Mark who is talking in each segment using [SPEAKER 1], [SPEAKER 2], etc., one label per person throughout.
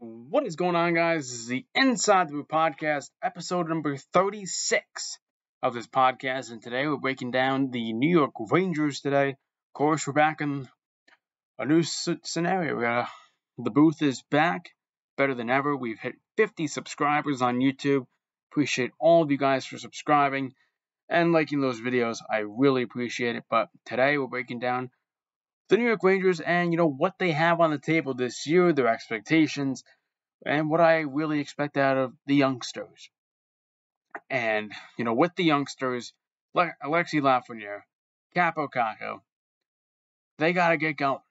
[SPEAKER 1] What is going on, guys? This is the Inside the Boot Podcast, episode number 36 of this podcast. And today we're breaking down the New York Rangers today. Of course, we're back in a new scenario. The booth is back, better than ever. We've hit 50 subscribers on YouTube. Appreciate all of you guys for subscribing and liking those videos. I really appreciate it. But today we're breaking down the New York Rangers and, what they have on the table this year, their expectations, and what I really expect out of the youngsters. And, with the youngsters, Alexi Lafreniere, Kaapo Kakko, they got to get going.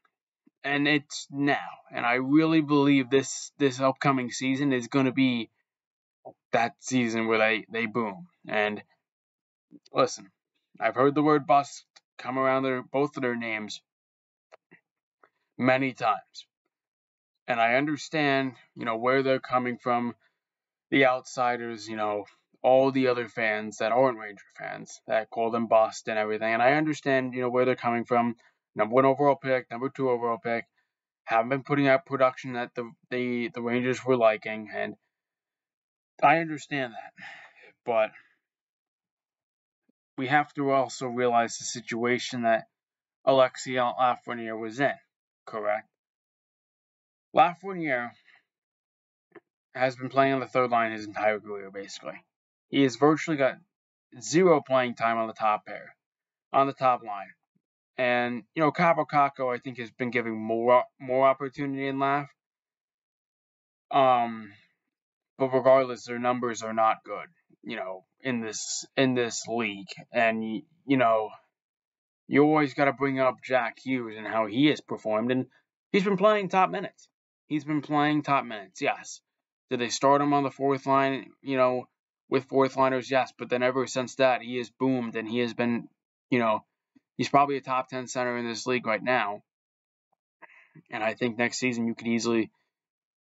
[SPEAKER 1] And it's now. And I really believe this upcoming season is going to be that season where they boom. And listen, I've heard the word bust come around both of their names many times. And I understand, where they're coming from, the outsiders, all the other fans that aren't Ranger fans that call them bust and everything. And I understand, where they're coming from. Number 1 overall pick, number 2 overall pick, haven't been putting out production that the Rangers were liking, and I understand that. But we have to also realize the situation that Alexi Lafreniere was in, correct? Lafreniere has been playing on the third line his entire career, basically. He has virtually got zero playing time on the top line. And, Kaapo Kakko, I think, has been giving more opportunity in Laf. But regardless, their numbers are not good, in this league. And, you always got to bring up Jack Hughes and how he has performed. And he's been playing top minutes. Yes. Did they start him on the fourth line, with fourth liners? Yes. But then ever since that, he has boomed and he has been, he's probably a top 10 center in this league right now. And I think next season you could easily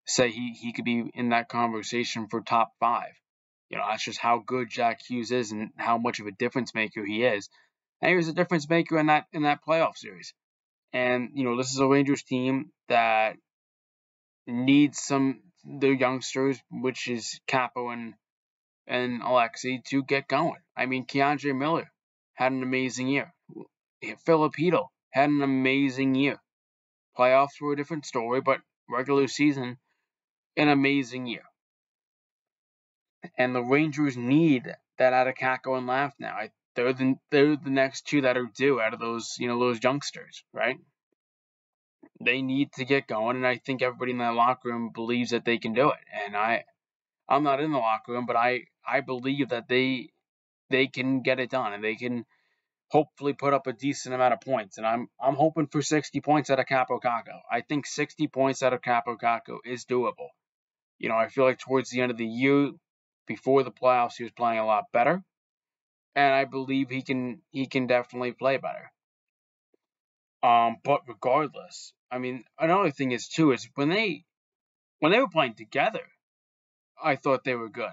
[SPEAKER 1] say he could be in that conversation for top 5. That's just how good Jack Hughes is and how much of a difference maker he is. And he was a difference maker in that playoff series. And, this is a Rangers team that needs their youngsters, which is Kaapo and Alexi, to get going. I mean, K'Andre Miller had an amazing year. Filip Chytil had an amazing year. Playoffs were a different story, but regular season, an amazing year. And the Rangers need that out of Kakko and Laf now. They're the next two that are due out of those youngsters, right? They need to get going, and I think everybody in that locker room believes that they can do it. And I'm not in the locker room, but I believe that they can get it done, and they can hopefully put up a decent amount of points. And I'm hoping for 60 points out of Kaapo Kakko. I think 60 points out of Kaapo Kakko is doable. I feel like towards the end of the year, before the playoffs, he was playing a lot better. And I believe he can definitely play better. But regardless, I mean, another thing is too is when they were playing together, I thought they were good.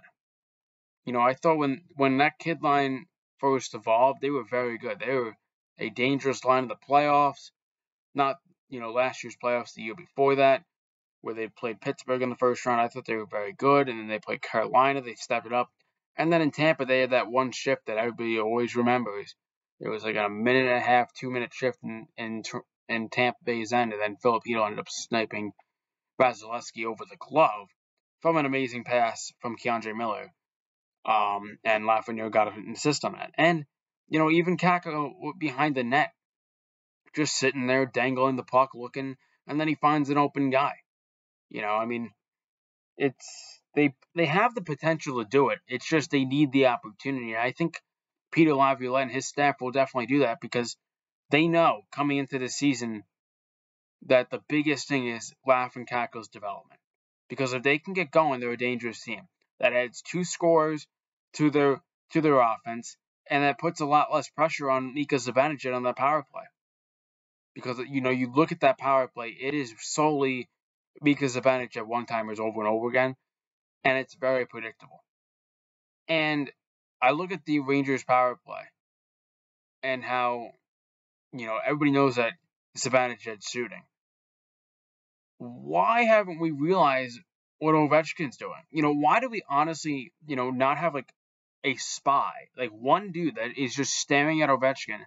[SPEAKER 1] I thought when that kid line first evolved, they were very good. They were a dangerous line in the playoffs. Not, last year's playoffs, the year before that, where they played Pittsburgh in the first round. I thought they were very good. And then they played Carolina. They stepped it up. And then in Tampa, they had that one shift that everybody always remembers. It was like a 1.5, 2-minute shift in Tampa Bay's end. And then Filip Chytil ended up sniping Vasilevsky over the glove from an amazing pass from K'Andre Miller. And Lafreniere got an assist on that. And, even Kakko behind the net, just sitting there dangling the puck, looking, and then he finds an open guy. I mean, they have the potential to do it. It's just they need the opportunity. And I think Peter Laviolette and his staff will definitely do that because they know coming into the season that the biggest thing is Laf and Kakko's development. Because if they can get going, they're a dangerous team. That adds 2 scorers to their offense, and that puts a lot less pressure on Mika Zibanejad on that power play. Because, you look at that power play, it is solely Mika Zibanejad one-timers over and over again, and it's very predictable. And I look at the Rangers power play and how, everybody knows that Zibanejad's shooting. Why haven't we realized what Ovechkin's doing. Why do we honestly, not have like a spy, like one dude that is just staring at Ovechkin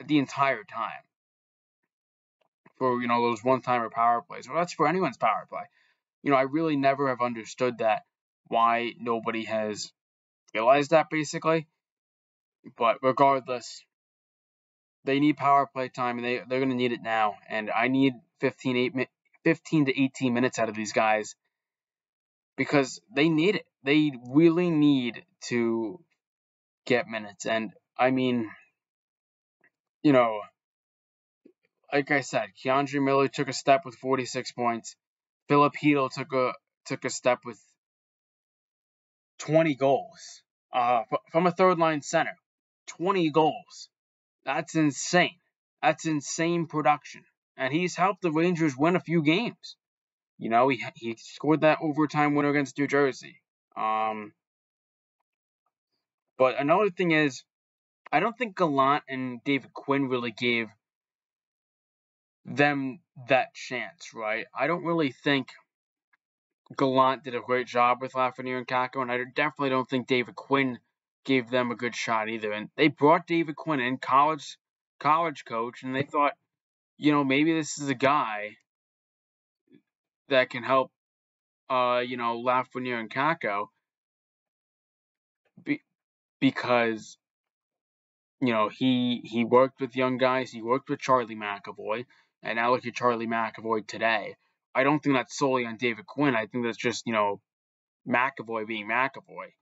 [SPEAKER 1] the entire time for, those one-timer power plays? Well, that's for anyone's power play. I really never have understood that, why nobody has realized that, basically. But regardless, they need power play time, and they're going to need it now. And I need 15 to 18 minutes out of these guys because they need it. They really need to get minutes. And I mean, like I said, Keandre Miller took a step with 46 points. Filip Chytil took a step with 20 goals. From a third line center, 20 goals. That's insane. That's insane production. And he's helped the Rangers win a few games. He scored that overtime winner against New Jersey. But another thing is, I don't think Gallant and David Quinn really gave them that chance, right? I don't really think Gallant did a great job with Lafreniere and Kakko, and I definitely don't think David Quinn gave them a good shot either. And they brought David Quinn in, college coach, and they thought, maybe this is a guy that can help, Lafreniere and Kakko, because he worked with young guys. He worked with Charlie McAvoy, and now look at Charlie McAvoy today. I don't think that's solely on David Quinn. I think that's just McAvoy being McAvoy.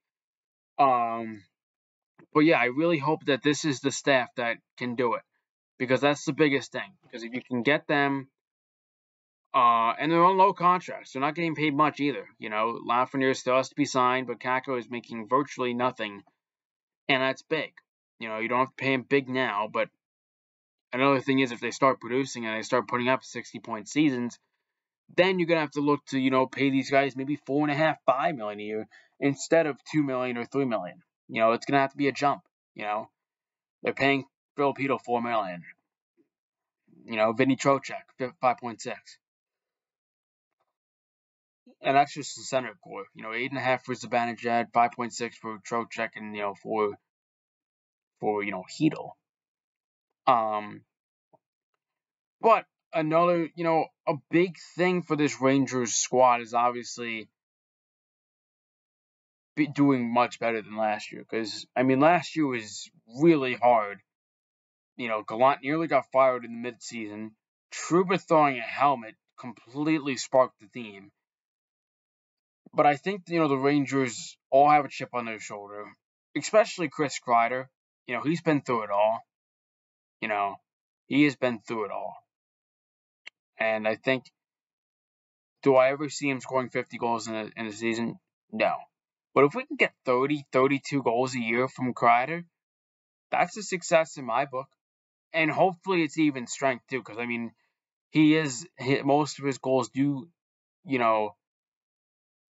[SPEAKER 1] But yeah, I really hope that this is the staff that can do it, because that's the biggest thing. Because if you can get them, and they're on low contracts, they're not getting paid much either. Lafreniere still has to be signed, but Kakko is making virtually nothing, and that's big. You don't have to pay him big now, but another thing is, if they start producing and they start putting up 60-point seasons, then you're gonna have to look to pay these guys maybe $4.5, $5 million a year instead of $2 million or $3 million. It's gonna have to be a jump. They're paying Filip Chytil $4 million. Vinny Trocheck 5.6, and that's just the center core. 8.5 for Zibanejad, 5.6 for Trocheck, and for Chytil. But another, a big thing for this Rangers squad is obviously doing much better than last year. Because, last year was really hard. Gallant nearly got fired in the midseason. Trouba throwing a helmet completely sparked the team. But I think, the Rangers all have a chip on their shoulder. Especially Chris Kreider. He's been through it all. He has been through it all. And I think, do I ever see him scoring 50 goals in a season? No. But if we can get 30, 32 goals a year from Kreider, that's a success in my book. And hopefully it's even strength too, because most of his goals do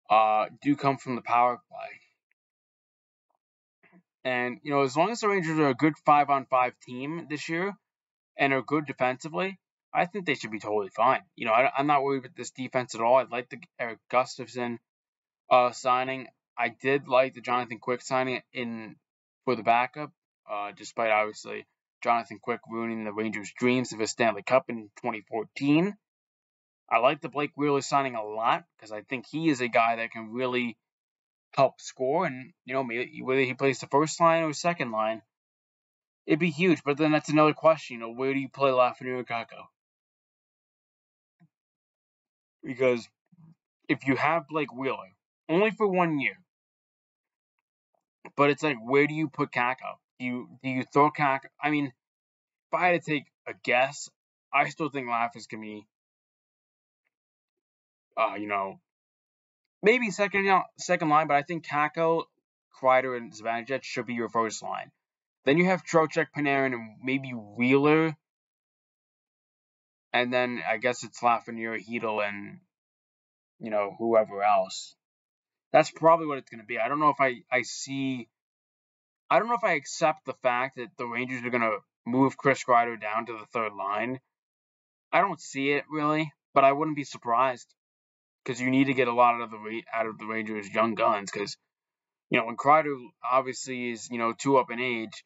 [SPEAKER 1] come from the power play. And as long as the Rangers are a good 5-on-5 team this year and are good defensively, I think they should be totally fine. I'm not worried with this defense at all. I like the Erik Gustafsson signing. I did like the Jonathan Quick signing for the backup, despite obviously Jonathan Quick ruining the Rangers' dreams of a Stanley Cup in 2014. I like the Blake Wheeler signing a lot because I think he is a guy that can really help score, and maybe whether he plays the first line or second line, it'd be huge. But then that's another question. Where do you play Lafreniere and Kakko? Because if you have Blake Wheeler only for 1 year, but it's like, where do you put Kakko? Do you throw Kakko? If I had to take a guess, I still think Laff can be, maybe second line, but I think Kakko, Kreider, and Zibanejad should be your first line. Then you have Trocheck, Panarin, and maybe Wheeler, and then I guess it's Lafreniere, Chytil, and whoever else. That's probably what it's going to be. I don't know if I don't know if I accept the fact that the Rangers are going to move Chris Kreider down to the third line. I don't see it, really, but I wouldn't be surprised. because you need to get a lot out of the Rangers' young guns. Because when Kreider obviously is 2 up in age,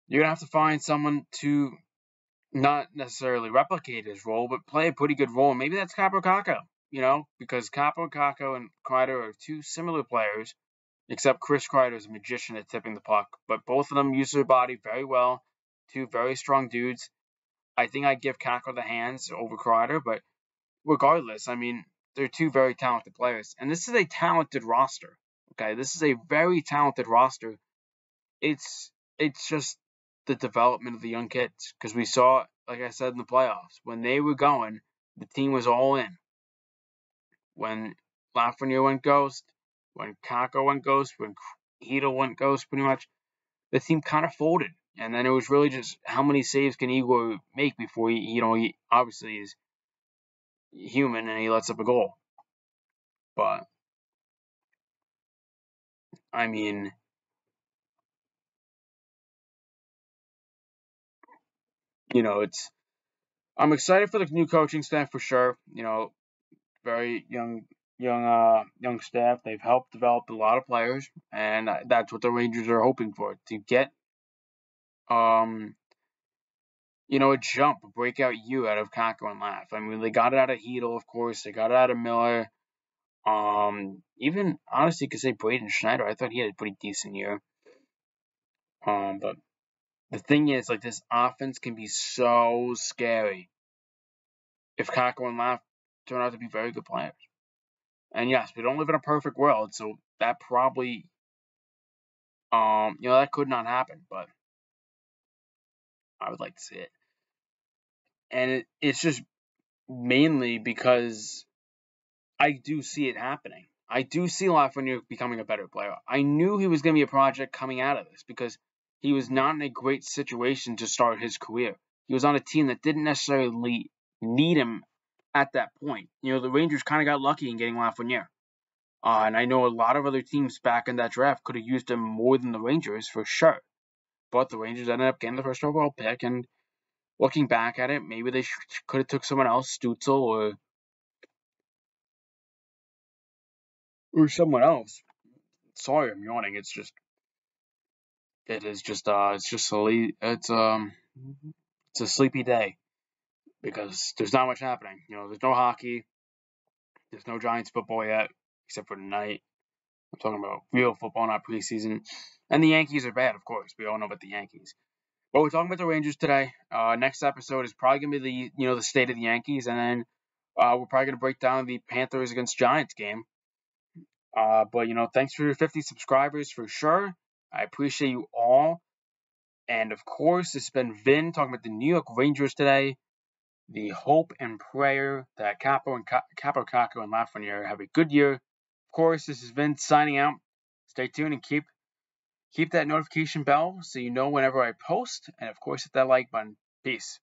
[SPEAKER 1] you're gonna have to find someone to not necessarily replicate his role, but play a pretty good role. And maybe that's Kaapo Kakko, because Kaapo Kakko and Kreider are 2 similar players, except Chris Kreider is a magician at tipping the puck. But both of them use their body very well. 2 very strong dudes. I think I'd give Kakko the hands over Kreider, but regardless, I mean, they're 2 very talented players. And this is a talented roster. Okay, this is a very talented roster. It's just the development of the young kids, because we saw, like I said, in the playoffs, when they were going, the team was all in. When Lafreniere went ghost, when Kakko went ghost, when Chytil went ghost, pretty much, the team kind of folded. And then it was really just how many saves can Igor make before he obviously is human and he lets up a goal. But I mean, I'm excited for the new coaching staff for sure. Very young staff. They've helped develop a lot of players, and that's what the Rangers are hoping for, to get a jump, a breakout year out of Kakko and Laugh. I mean, they got it out of Chytil, of course. They got it out of Miller. Even honestly, you could say Braden Schneider. I thought he had a pretty decent year. But the thing is, like, this offense can be so scary if Kakko and Laugh turn out to be very good players. And yes, we don't live in a perfect world, so that probably, that could not happen, but I would like to see it. And it's just mainly because I do see it happening. I do see Lafreniere becoming a better player. I knew he was going to be a project coming out of this because he was not in a great situation to start his career. He was on a team that didn't necessarily need him at that point. The Rangers kind of got lucky in getting Lafreniere. And I know a lot of other teams back in that draft could have used him more than the Rangers for sure. But the Rangers ended up getting the first overall pick, and looking back at it, maybe they could have took someone else, Stützle or someone else. Sorry, I'm yawning. It's just it's a sleepy day because there's not much happening. There's no hockey, there's no Giants football yet, except for tonight. I'm talking about real football, not preseason. And the Yankees are bad, of course. We all know about the Yankees. But we're talking about the Rangers today. Next episode is probably gonna be the state of the Yankees, and then we're probably gonna break down the Panthers against Giants game. But thanks for your 50 subscribers for sure. I appreciate you all. And of course, this has been Vin talking about the New York Rangers today. The hope and prayer that Kakko, Kakko, and Lafreniere have a good year. Of course, this is Vin signing out. Stay tuned and keep that notification bell so you know whenever I post. And of course, hit that like button. Peace.